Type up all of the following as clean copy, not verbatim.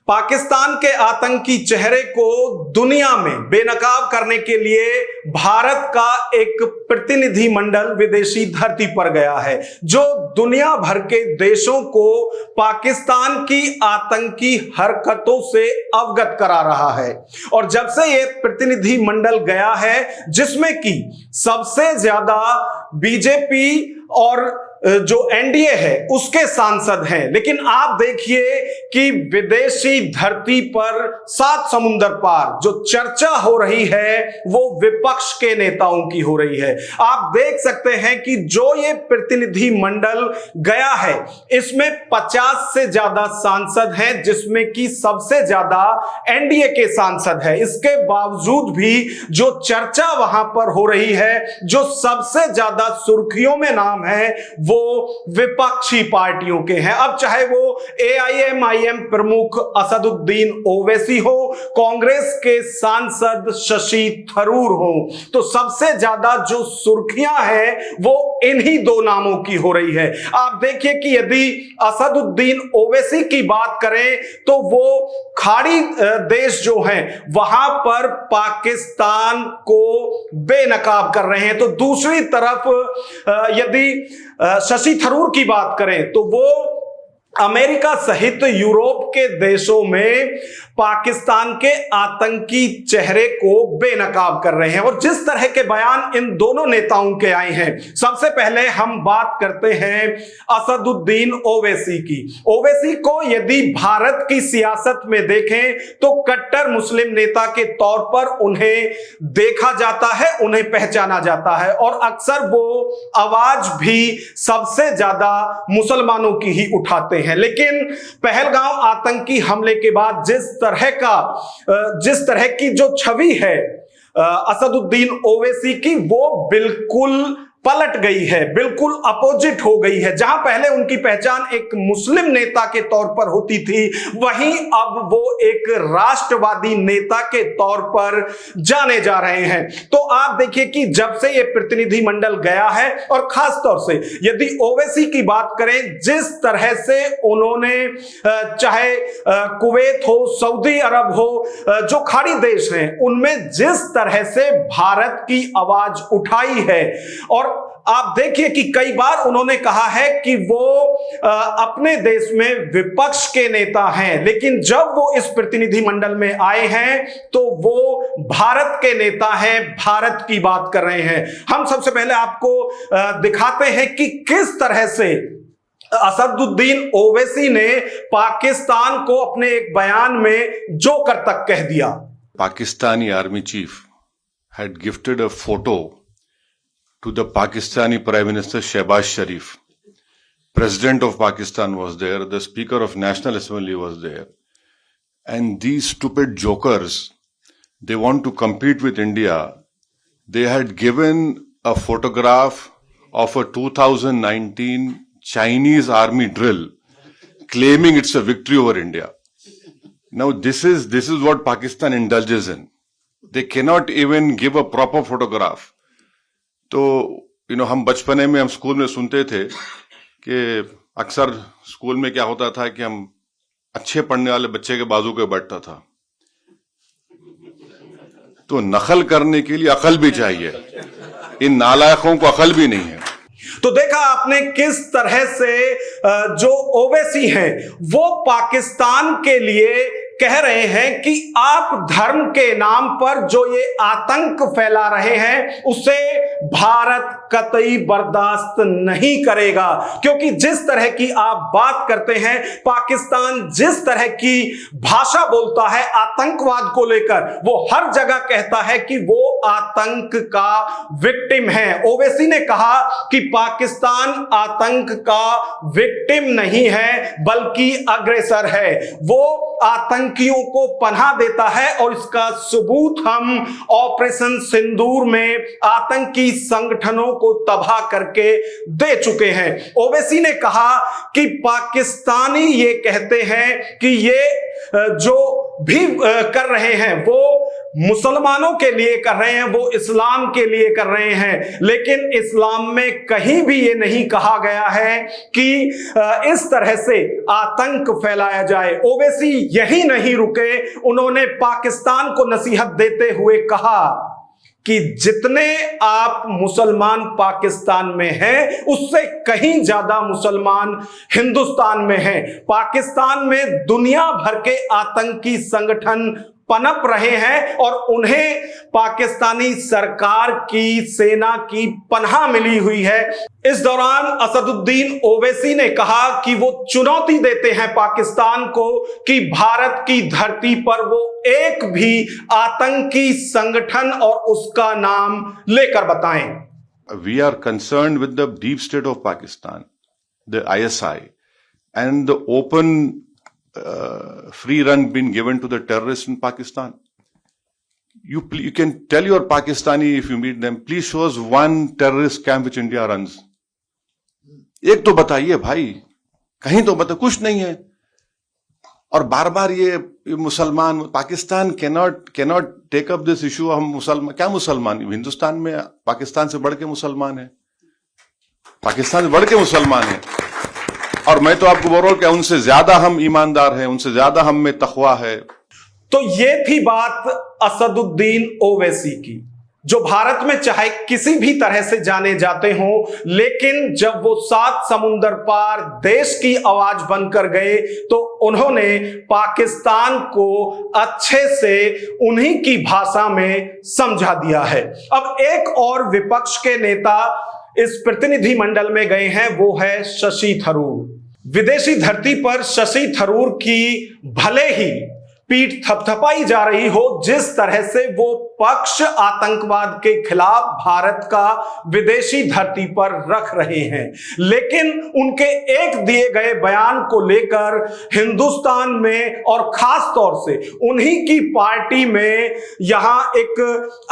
पाकिस्तान के आतंकी चेहरे को दुनिया में बेनकाब करने के लिए भारत का एक प्रतिनिधि मंडल विदेशी धरती पर गया है, जो दुनिया भर के देशों को पाकिस्तान की आतंकी हरकतों से अवगत करा रहा है। और जब से यह प्रतिनिधि मंडल गया है, जिसमें कि सबसे ज्यादा बीजेपी और जो एनडीए है उसके सांसद हैं, लेकिन आप देखिए कि विदेशी धरती पर 7 समुंदर पार जो चर्चा हो रही है वो विपक्ष के नेताओं की हो रही है। आप देख सकते हैं कि जो ये प्रतिनिधि मंडल गया है इसमें 50 से ज्यादा सांसद हैं, जिसमें कि सबसे ज्यादा एनडीए के सांसद हैं। इसके बावजूद भी जो चर्चा वहां पर हो रही है, जो सबसे ज्यादा सुर्खियों में नाम है वो विपक्षी पार्टियों के हैं। अब चाहे वो एआईएमआईएम प्रमुख असदुद्दीन ओवैसी हो, कांग्रेस के सांसद शशि थरूर हो, तो सबसे ज्यादा जो सुर्खियां हैं वो इन्हीं दो नामों की हो रही है। आप देखिए कि यदि असदुद्दीन ओवैसी की बात करें तो वो खाड़ी देश जो हैं वहां पर पाकिस्तान को बेनकाब कर रहे हैं, तो दूसरी तरफ यदि शशि थरूर की बात करें तो वो अमेरिका सहित यूरोप के देशों में पाकिस्तान के आतंकी चेहरे को बेनकाब कर रहे हैं। और जिस तरह के बयान इन दोनों नेताओं के आए हैं, सबसे पहले हम बात करते हैं असदुद्दीन ओवैसी की। ओवैसी को यदि भारत की सियासत में देखें तो कट्टर मुस्लिम नेता के तौर पर उन्हें देखा जाता है, उन्हें पहचाना जाता है, और अक्सर वो आवाज भी सबसे ज्यादा मुसलमानों की ही उठाते हैं। लेकिन पहलगाम आतंकी हमले के बाद जिस तरह की जो छवि है असदुद्दीन ओवैसी की, वो बिल्कुल पलट गई है, बिल्कुल अपोजिट हो गई है। जहां पहले उनकी पहचान एक मुस्लिम नेता के तौर पर होती थी, वहीं अब वो एक राष्ट्रवादी नेता के तौर पर जाने जा रहे हैं। तो आप देखिए कि जब से ये प्रतिनिधि मंडल गया है, और खास तौर से यदि ओवैसी की बात करें, जिस तरह से उन्होंने चाहे कुवैत हो, सऊदी अरब हो, जो खाड़ी देश हैं उनमें जिस तरह से भारत की आवाज उठाई है, और आप देखिए कि कई बार उन्होंने कहा है कि वो अपने देश में विपक्ष के नेता हैं, लेकिन जब वो इस प्रतिनिधि मंडल में आए हैं तो वो भारत के नेता हैं, भारत की बात कर रहे हैं। हम सबसे पहले आपको दिखाते हैं कि किस तरह से असदुद्दीन ओवैसी ने पाकिस्तान को अपने एक बयान में जोकर तक कह दिया। Pakistani army chief had gifted a photo to the Pakistani Prime Minister Shehbaz Sharif. President of Pakistan was there, the Speaker of National Assembly was there. And these stupid jokers, they want to compete with India. They had given a photograph of a 2019 Chinese army drill, claiming it's a victory over India. Now this is what Pakistan indulges in. They cannot even give a proper photograph. तो हम बचपने में हम school में सुनते थे कि अक्सर स्कूल में क्या होता था कि हम अच्छे पढ़ने वाले बच्चे के बाजू पे बैठता था। तो नकल करने के लिए अकल भी चाहिए, इन नालायकों को अकल भी नहीं है। तो देखा आपने किस तरह से जो ओवैसी हैं वो पाकिस्तान के लिए कह रहे हैं कि आप धर्म के नाम पर जो ये आतंक फैला रहे हैं उसे भारत कतई बर्दाश्त नहीं करेगा, क्योंकि जिस तरह की आप बात करते हैं, पाकिस्तान जिस तरह की भाषा बोलता है आतंकवाद को लेकर, वो हर जगह कहता है कि वो आतंक का विक्टिम है। ओवैसी ने कहा कि पाकिस्तान आतंक का विक्टिम नहीं है बल्कि अग्रेसर है, वो आतंकियों को पनाह देता है, और इसका सबूत हम ऑपरेशन सिंदूर में आतंकी संगठनों को तबाह करके दे चुके हैं। ओवैसी ने कहा कि पाकिस्तानी ये कहते हैं कि ये जो भी कर रहे हैं वो मुसलमानों के लिए कर रहे हैं, वो इस्लाम के लिए कर रहे हैं, लेकिन इस्लाम में कहीं भी ये नहीं कहा गया है कि इस तरह से आतंक फैलाया जाए। ओवैसी यही नहीं रुके, उन्होंने पाकिस्तान को नसीहत देते हुए कहा कि जितने आप मुसलमान पाकिस्तान में हैं, उससे कहीं ज्यादा मुसलमान हिंदुस्तान में हैं। पाकिस्तान में दुनिया भर के आतंकी संगठन पनप रहे हैं और उन्हें पाकिस्तानी सरकार की, सेना की पनाह मिली हुई है। इस दौरान असदुद्दीन ओवैसी ने कहा कि वो चुनौती देते हैं पाकिस्तान को कि भारत की धरती पर वो एक भी आतंकी संगठन और उसका नाम लेकर बताएं। We are concerned with the deep state of Pakistan, the ISI, and the open free run been given to the terrorists in Pakistan. You can tell your Pakistani if you meet them, please show us one terrorist camp which India runs. एक तो बताइए भाई, कहीं तो बताइए, कुछ नहीं है। और बार बार ये मुसलमान, Pakistan cannot take up this issue। हम मुसलमान, क्या मुसलमान, हिंदुस्तान में पाकिस्तान से बढ़ के मुसलमान है, पाकिस्तान से बढ़ के मुसलमान है। और मैं तो आपको बोल रहा हूं कि उनसे ज्यादा हम ईमानदार हैं, उनसे ज्यादा हम में तकवा है। तो ये थी बात असदुद्दीन ओवैसी की, जो भारत में चाहे किसी भी तरह से जाने जाते हों, लेकिन जब वो 7 समुंदर पार देश की आवाज बनकर गए तो उन्होंने पाकिस्तान को अच्छे से उन्हीं की भाषा में समझा दिया है। अब एक और विपक्ष के नेता इस प्रतिनिधि मंडल में गए हैं, वो है शशि थरूर। विदेशी धरती पर शशि थरूर की भले ही पीठ थपथपाई जा रही हो, जिस तरह से वो पक्ष आतंकवाद के खिलाफ भारत का विदेशी धरती पर रख रहे हैं, लेकिन उनके एक दिए गए बयान को लेकर हिंदुस्तान में और खास तौर से उन्हीं की पार्टी में यहां एक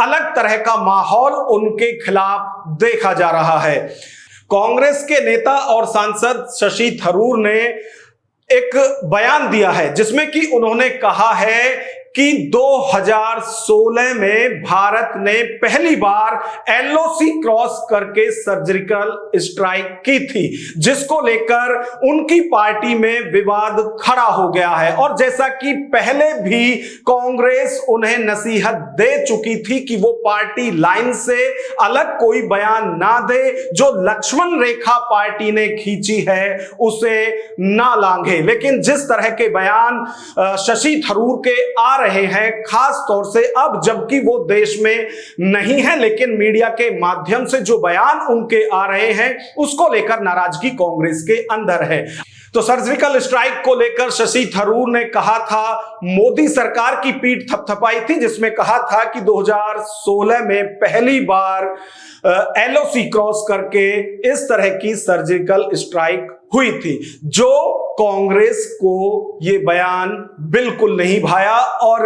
अलग तरह का माहौल उनके खिलाफ देखा जा रहा है। कांग्रेस के नेता और सांसद शशि थरूर ने एक बयान दिया है जिसमें कि उन्होंने कहा है कि 2016 में भारत ने पहली बार एलओसी क्रॉस करके सर्जिकल स्ट्राइक की थी, जिसको लेकर उनकी पार्टी में विवाद खड़ा हो गया है। और जैसा कि पहले भी कांग्रेस उन्हें नसीहत दे चुकी थी कि वो पार्टी लाइन से अलग कोई बयान ना दे, जो लक्ष्मण रेखा पार्टी ने खींची है उसे ना लांघे। लेकिन जिस तरह के बयान शशि थरूर के आ रहे हैं, खास तौर से अब जबकि वो देश में नहीं है, लेकिन मीडिया के माध्यम से जो बयान उनके आ रहे हैं, उसको लेकर नाराजगी कांग्रेस के अंदर है। तो सर्जिकल स्ट्राइक को लेकर शशि थरूर ने कहा था, मोदी सरकार की पीठ थपथपाई थी, जिसमें कहा था कि 2016 में पहली बार एलओसी क्रॉस करके इस तरह की सर्जिकल स्ट्राइक हुई थी, जो कांग्रेस को ये बयान बिल्कुल नहीं भाया। और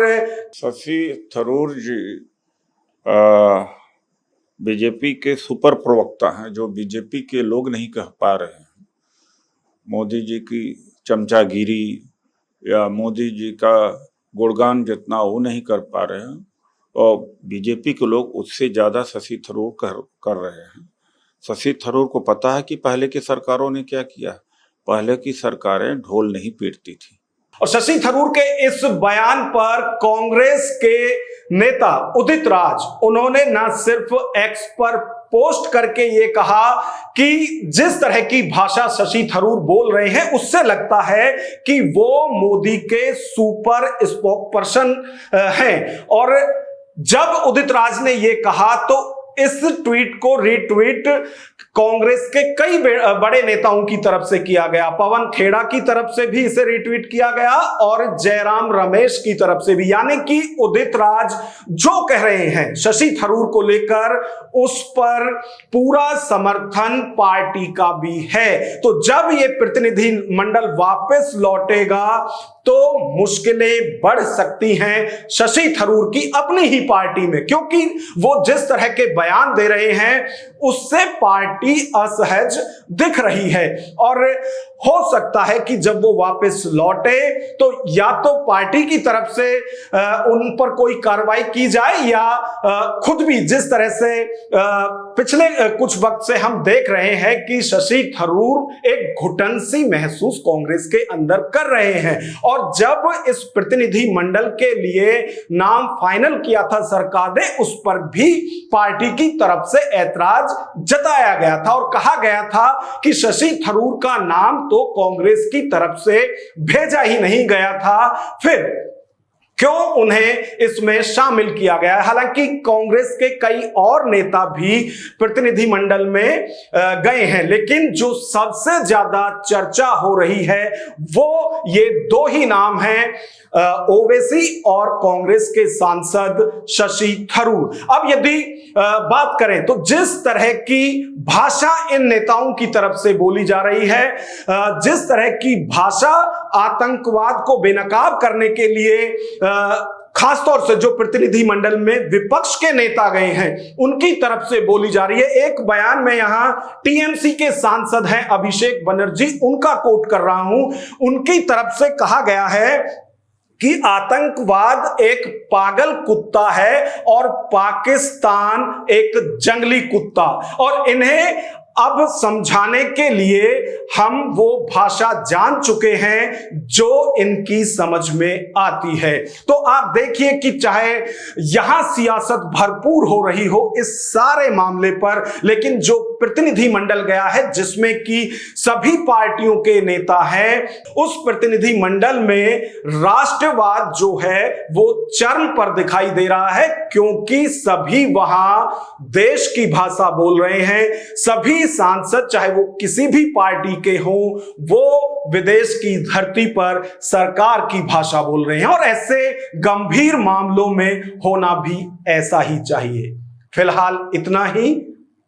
शशि थरूर जी बीजेपी के सुपर प्रवक्ता हैं, जो बीजेपी के लोग नहीं कह पा रहे हैं। मोदी जी की चमचागिरी या मोदी जी का गुणगान जितना वो नहीं कर पा रहे हैं, और बीजेपी के लोग उससे ज्यादा शशि थरूर कर रहे हैं। शशि थरूर को पता है कि पहले की सरकारों ने क्या किया। पहले की सरकारें ढोल नहीं पीटती थी। और शशि थरूर के इस बयान पर कांग्रेस के नेता उदित राज, उन्होंने न सिर्फ एक्स पर पोस्ट करके ये कहा कि जिस तरह की भाषा शशि थरूर बोल रहे हैं, उससे लगता है कि वो मोदी के सुपर स्पोक पर्सन हैं। और जब उदित राज ने ये कहा तो इस ट्वीट को रीट्वीट कांग्रेस के कई बड़े नेताओं की तरफ से किया गया। पवन खेड़ा की तरफ से भी इसे रीट्वीट किया गया और जयराम रमेश की तरफ से भी। यानी कि उदित राज जो कह रहे हैं शशि थरूर को लेकर, उस पर पूरा समर्थन पार्टी का भी है। तो जब ये प्रतिनिधि मंडल वापस लौटेगा तो मुश्किलें बढ़ सकती हैं शशि थरूर की अपनी ही पार्टी में, क्योंकि वो जिस तरह के बयान बयान दे रहे हैं उससे पार्टी असहज दिख रही है। और हो सकता है कि जब वो वापस लौटे तो या तो पार्टी की तरफ से उन पर कोई कार्रवाई की जाए या खुद भी, जिस तरह से पिछले कुछ वक्त से हम देख रहे हैं कि शशि थरूर एक घुटन सी महसूस कांग्रेस के अंदर कर रहे हैं। और जब इस प्रतिनिधि मंडल के लिए नाम फाइनल किया था सरकार ने, उस पर भी पार्टी की तरफ से ऐतराज जताया गया था और कहा गया था कि शशि थरूर का नाम तो कांग्रेस की तरफ से भेजा ही नहीं गया था, फिर क्यों उन्हें इसमें शामिल किया गया है। हालांकि कांग्रेस के कई और नेता भी प्रतिनिधि मंडल में गए हैं, लेकिन जो सबसे ज्यादा चर्चा हो रही है वो ये दो ही नाम हैं, ओवैसी और कांग्रेस के सांसद शशि थरूर। अब यदि बात करें तो जिस तरह की भाषा इन नेताओं की तरफ से बोली जा रही है, जिस तरह की भाषा आतंकवाद को बेनकाब करने के लिए खासतौर से जो प्रतिनिधि मंडल में विपक्ष के नेता गए हैं उनकी तरफ से बोली जा रही है। एक बयान में यहां टीएमसी के सांसद हैं अभिषेक बनर्जी, उनका कोट कर रहा हूं। उनकी तरफ से कहा गया है कि आतंकवाद एक पागल कुत्ता है और पाकिस्तान एक जंगली कुत्ता, और इन्हें अब समझाने के लिए हम वो भाषा जान चुके हैं जो इनकी समझ में आती है। तो आप देखिए कि चाहे यहां सियासत भरपूर हो रही हो इस सारे मामले पर, लेकिन जो प्रतिनिधि मंडल गया है जिसमें कि सभी पार्टियों के नेता हैं, उस प्रतिनिधि मंडल में राष्ट्रवाद जो है वो चरम पर दिखाई दे रहा है, क्योंकि सभी वहां देश की भाषा बोल रहे हैं। सभी सांसद चाहे वो किसी भी पार्टी के हों, वो विदेश की धरती पर सरकार की भाषा बोल रहे हैं, और ऐसे गंभीर मामलों में होना भी ऐसा ही चाहिए। फिलहाल इतना ही।